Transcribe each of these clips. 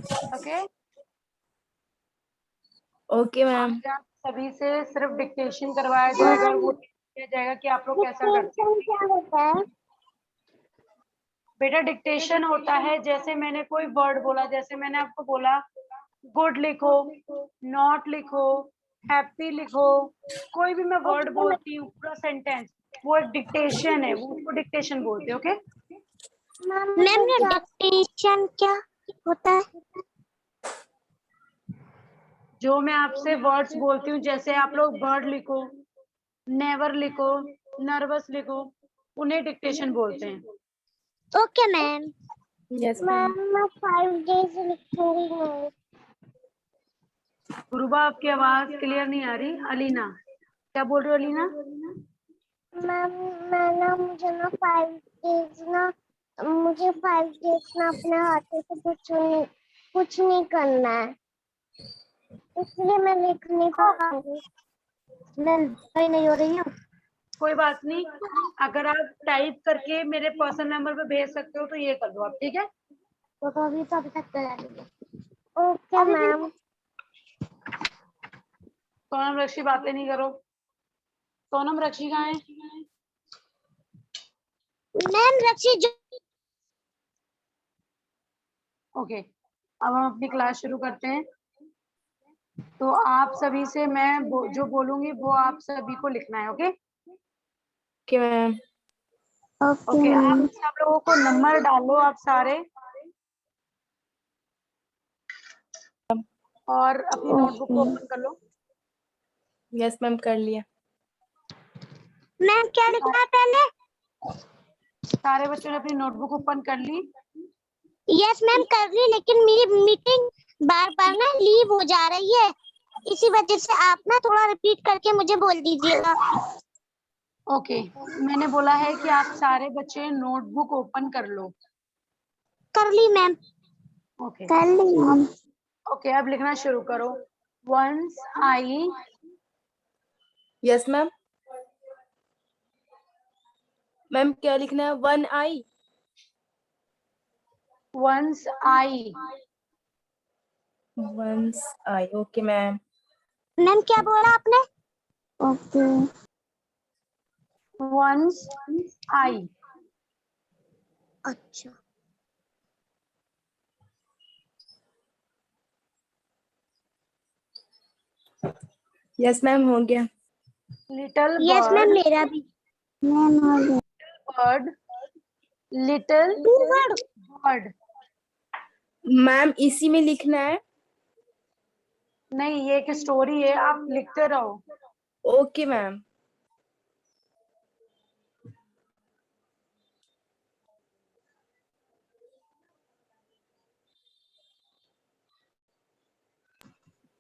Okay okay ma'am. आज आप सभी से सिर्फ डिक्टेशन करवाया जाएगा, वो किया जाएगा कि आप लोग कैसा करते हैं। क्या होता है? बेटा डिक्टेशन होता है, जैसे मैंने कोई वर्ड बोला, जैसे मैंने आपको बोला गुड लिखो, नॉट लिखो, हैप्पी लिखो, कोई भी मैं वर्ड बोलती हूँ पूरा सेंटेंस, वो एक डिक्टेशन है, वो उसको डिक्टेशन बोलते हैं। ओके मैम ये डिक्टेशन क्या होता है? जो मैं आपसे वर्ड्स बोलती हूँ, जैसे आप लोग बर्ड लिखो, नेवर लिखो, नर्वस लिखो, उन्हें डिक्टेशन बोलते हैं। Okay ma'am. Yes ma'am. मैं 5 डेज लिखूंगी। गुरुबा आपकी आवाज क्लियर नहीं आ रही। अलीना क्या बोल रहे हो? अलीना मैम मैं ना मुझे ना 5 डेज ना मुझे 5 डेज ना अपने हाथों से कुछ नहीं करना है, इसलिए मैं लिख नहीं पाऊंगी। मैम सही नहीं हो रही है। कोई बात नहीं, अगर आप टाइप करके मेरे पर्सनल नंबर पे भेज सकते हो तो ये कर दो आप, ठीक है? तो अभी तक करा दीजिए। Okay ma'am. सोनम रक्षी बातें नहीं करो। सोनम रक्षी कहाँ है? मैम रक्षी जो ओके अब हम अपनी क्लास शुरू करते हैं। तो आप सभी से मैं जो बोलूंगी वो आप सभी को लिखना है। Okay okay ma'am. ओके आप सब लोगों को नंबर डालो आप सारे, और अपनी नोटबुक को ओपन कर लो। यस मैम कर लिया। मैम क्या लिखना है पहले? सारे बच्चों ने अपनी नोटबुक ओपन कर ली? यस मैम कर ली, लेकिन मेरी मीटिंग बार बार ना लीव हो जा रही है, इसी वजह से आप ना थोड़ा रिपीट करके मुझे बोल दीजिएगा। ओके मैंने बोला है कि आप सारे बच्चे नोटबुक ओपन कर लो। कर ली मैम। ओके कर ली। ओके अब लिखना शुरू करो। Once I, yes ma'am. Ma'am क्या लिखना है? 1 I. Once I, once I. Okay ma'am. Ma'am क्या बोला आपने? ओके। वंस आई, अच्छा यस मैम हो गया। लिटिल यस मैम बर्ड, मेरा भी। मैम हो गया। Bird, little bird. Bird. Ma'am इसी में लिखना है? नहीं ये एक स्टोरी है, आप लिखते रहो। Okay ma'am.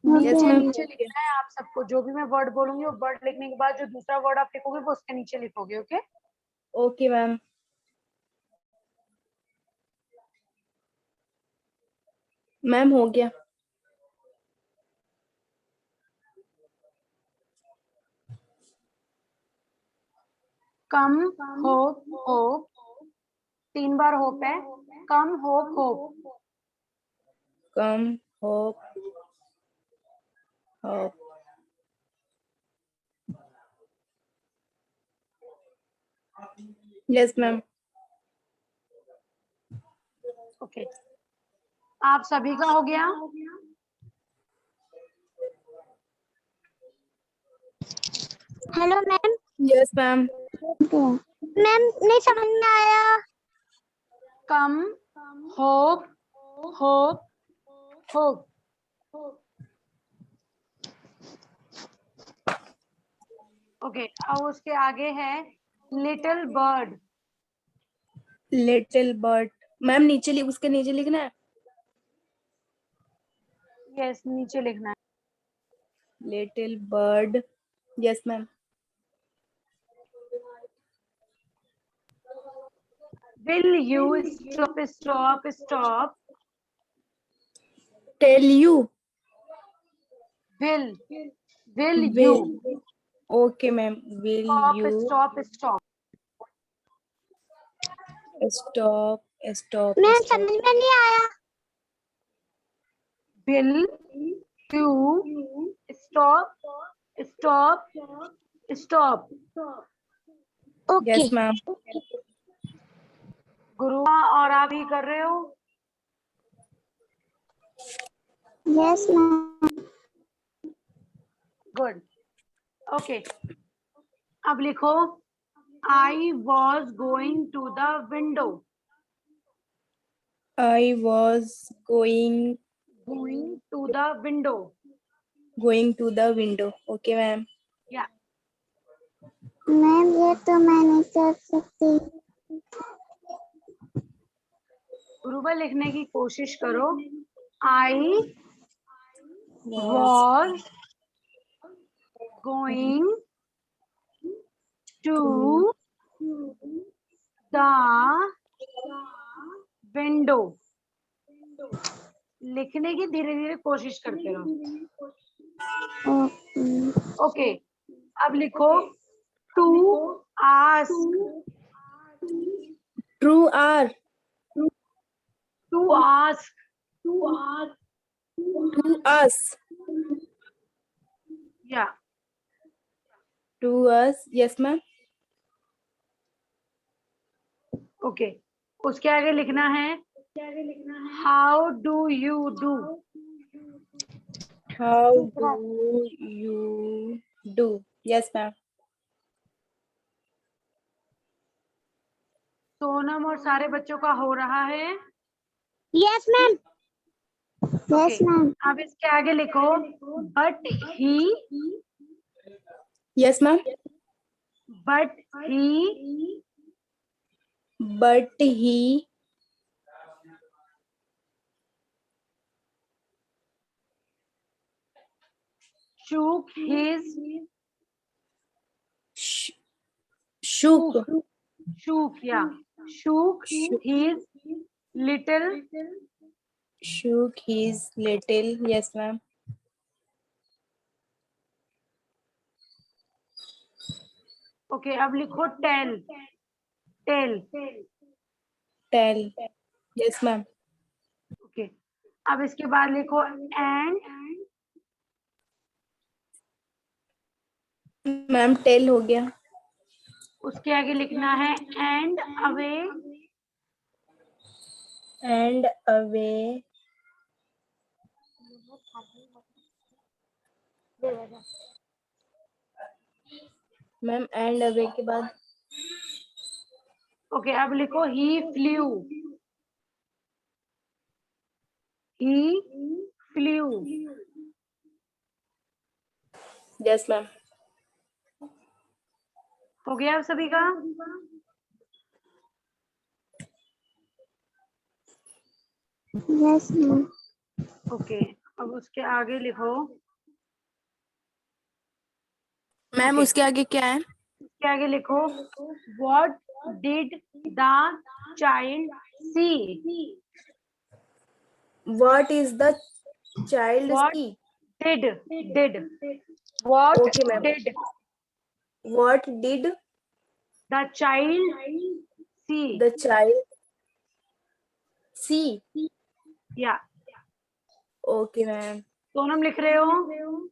यस नीचे मैम नीचे लिखना है आप सबको, जो भी मैं वर्ड बोलूंगी वो वर्ड लिखने के बाद जो दूसरा वर्ड आप लिखोगे वो उसके नीचे लिखोगे। Okay okay ma'am. मैम हो गया। कम होप होप, 3 बार होप है। Come hop hop, come hop hop. Yes ma'am. Okay आप सभी का हो गया? Hello ma'am. Yes ma'am. Ma'am नहीं समझ में आया। Come hop hop hop. Okay अब उसके आगे है little bird. Little bird. Ma'am नीचे उसके नीचे लिखना है? यस नीचे लिखना है। Little bird. Yes ma'am. Will you stop stop stop. Tell you. Will you will. Okay ma'am. Will stop you stop stop. Stop stop ma'am stop. समझ में नहीं आया। will you stop, stop, stop. Okay. Yes, ma'am. Gurua और आप ही कर रहे हो? Yes, ma'am. Good, okay. अब लिखो I was going to the window. I was going Going to the window. to the window. Okay, ma'am. Yeah. Ma'am ये तो मैं नहीं कर सकती। गुरुबा लिखने की कोशिश करो। I was going to the window. लिखने की धीरे धीरे कोशिश करते रहो। ओके, अब लिखो to ask. True or to ask. to us? या To us. Yes, ma'am. Okay, उसके आगे लिखना है how do you do. How do you do? Yes, ma'am. Sonam और सारे बच्चों का हो रहा है। Yes, ma'am. Yes, ma'am. अब इसके आगे लिखो but he, Yes, ma'am. But he But he shook his shook shook his little shook his little. Yes, ma'am. Okay. अब लिखो tell, tell. Tell. Yes, ma'am. Okay, अब इसके बाद लिखो एंड, मैम टेल हो गया। उसके आगे लिखना है and away, and away. Ma'am and away के बाद ओके। अब लिखो ही फ्लू, ही फ्लू। Yes ma'am. हो गया अब सभी का? Yes, ma'am. ओके, अब उसके आगे लिखो। Ma'am Okay. उसके आगे क्या है? उसके आगे लिखो what did the child see. What is the child What see? did what Okay, ma'am. did What did the child see? the child see? या Okay, ma'am. सोनम लिख रहे हो?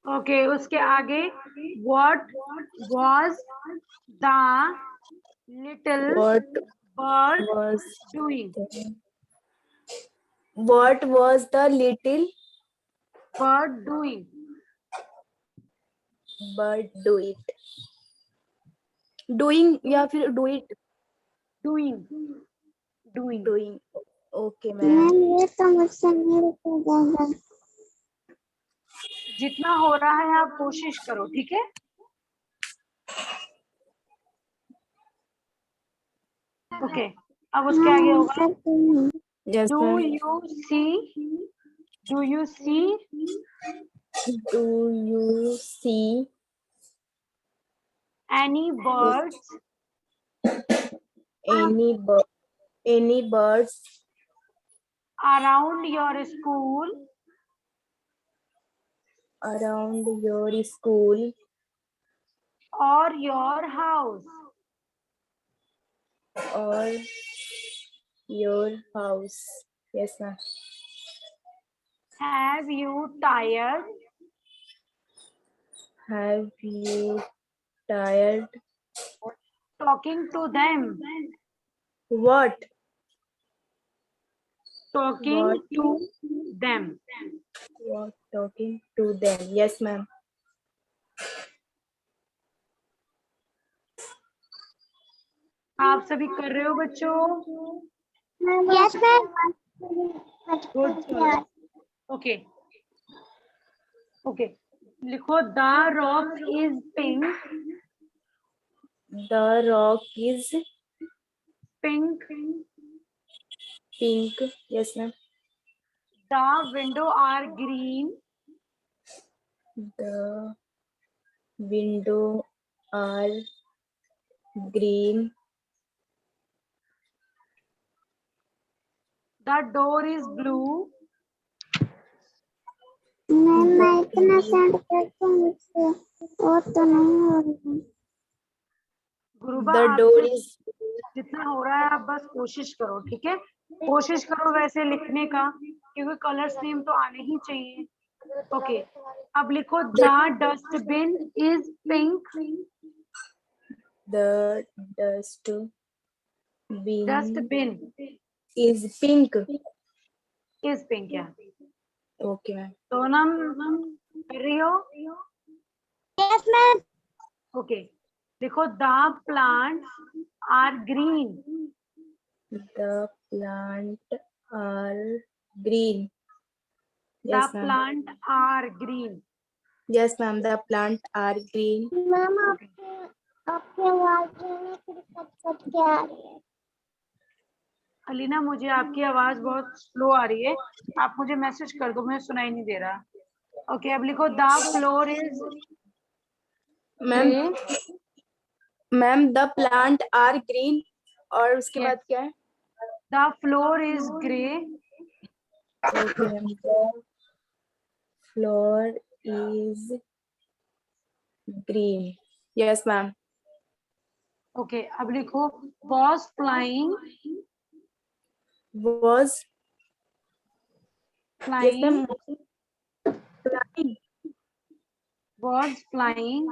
ओके, उसके आगे what was the little What bird was doing? what was the little bird doing, bird do it? Doing या फिर do it? Doing, doing. Doing. Okay, ma'am. Ma'am ये तो मुझसे नहीं रुका जाएगा। जितना हो रहा है आप कोशिश करो, ठीक है? ओके, अब उसके आगे होगा Yes, do ma'am. You see, do you see Do you see any birds any birds around your school? around your school or your house. or your house. Yes, ma'am. Have you tired? Have you tired? Talking to them. What? Talking What? to them. What? Talking to them. Yes, ma'am. आप सभी कर रहे हो बच्चों? Yes, ma'am. Good. Okay. Okay. लिखो the rock is pink. The rock is Pink. pink. Yes, ma'am. The window are green. The window are green. The door is blue. मैं इतना send करता हूँ मुझसे और तो नहीं हो रही। गुरुबा The door आपसे is जितना हो रहा है आप बस कोशिश करो, ठीक है? कोशिश करो वैसे लिखने का, क्योंकि कलर्स नेम तो आने ही चाहिए। ओके, अब लिखो the dustbin is pink. the dustbin dustbin is pink. Is pink. या Okay, ma'am. सोनम कर रही हो? Yes, ma'am. ओके, लिखो the plants are green. The plant are green. The Yes, ma'am. Plant are green. Yes, ma'am. The plant are green. Ma'am आपके आवाज जो है थोड़ी कट के आ रही है। अलीना, मुझे आपकी आवाज बहुत स्लो आ रही है, आप मुझे मैसेज कर दो, मुझे सुनाई नहीं दे रहा। ओके, अब लिखो the floor is ma'am ma'am the plant are green और उसके Yes. बाद क्या है? The floor is grey. Okay ma'am, the floor is green. Yes ma'am. Okay, अब लिखो was flying। was yes flying ma'am flying। was flying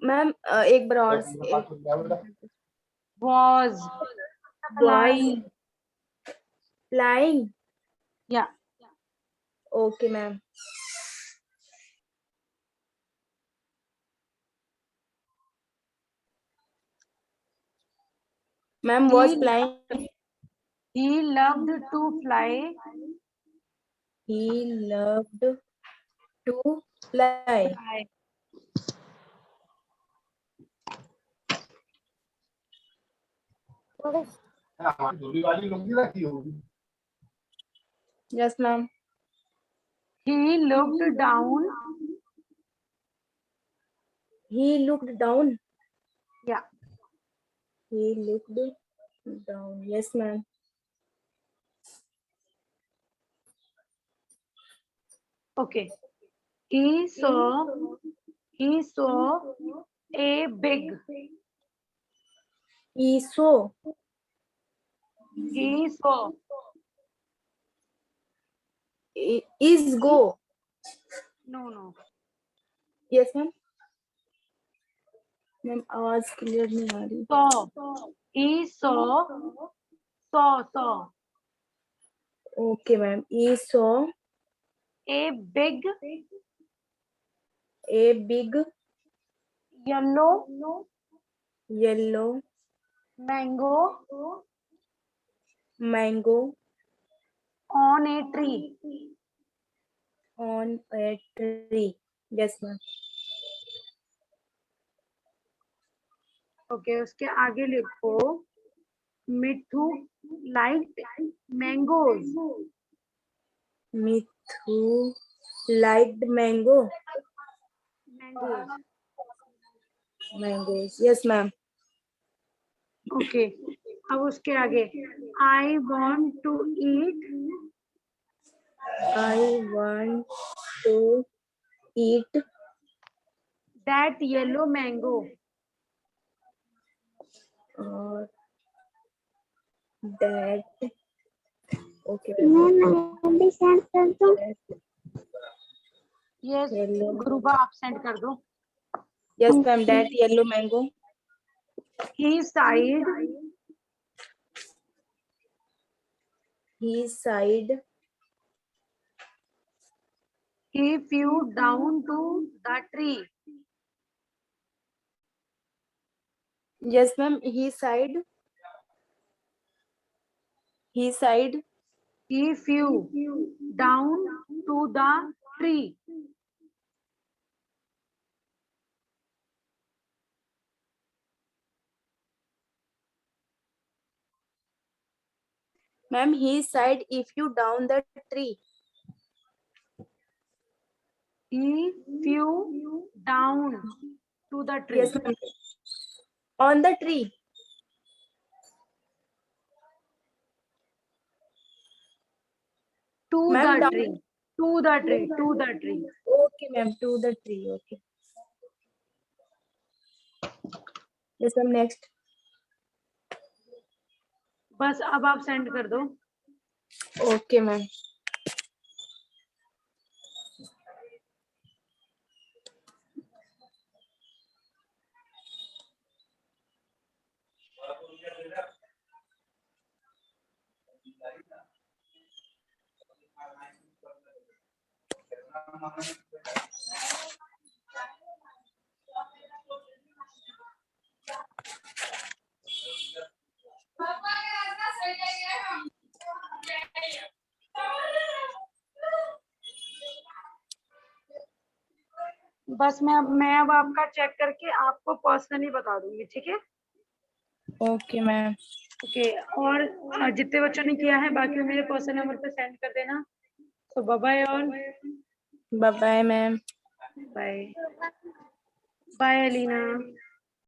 ma'am एक बार और was flying। flying। या okay ma'am. Ma'am was flying। he loved to fly। he loved to fly। Yes ma'am. he looked down। he looked down। या he looked down। yes ma'am. Okay, he saw a big। he saw he saw is go। no yes ma'am. Ma'am आवाज clear नहीं आ रही। saw he saw okay ma'am. he saw a big yellow mango on a tree। on a tree। yes ma'am. Okay, उसके आगे लिखो Mithu like mangoes. Mithu liked mangoes। yes ma'am. Okay, अब उसके आगे I want to eat I want to eat that yellow mango. or that. Okay. मैं भी send कर दूं Yes, Yellow. गुरुबा आप सेंड कर दो. Yes, ma'am. That yellow mango. He sighed He sighed. he flew down to the tree. Yes, ma'am. He sighed. He sighed. He flew down to the tree. Ma'am, he sighed if you down the tree. He flew down to the tree. Yes, ma'am. On the tree. To Ma'am, the down. tree. To the tree. To the tree. Okay, ma'am. To the tree. Okay. Yes, ma'am. Next. बस अब आप send कर दो. Okay, ma'am. बस मैं अब आपका check करके आपको पर्सनली बता दूंगी. ठीक है. Okay, ma'am. ओके. और जितने बच्चों ने किया है बाकी मेरे पर्सनल नंबर पे सेंड कर देना. तो bye bye all. Bye bye, ma'am. Bye bye Alina.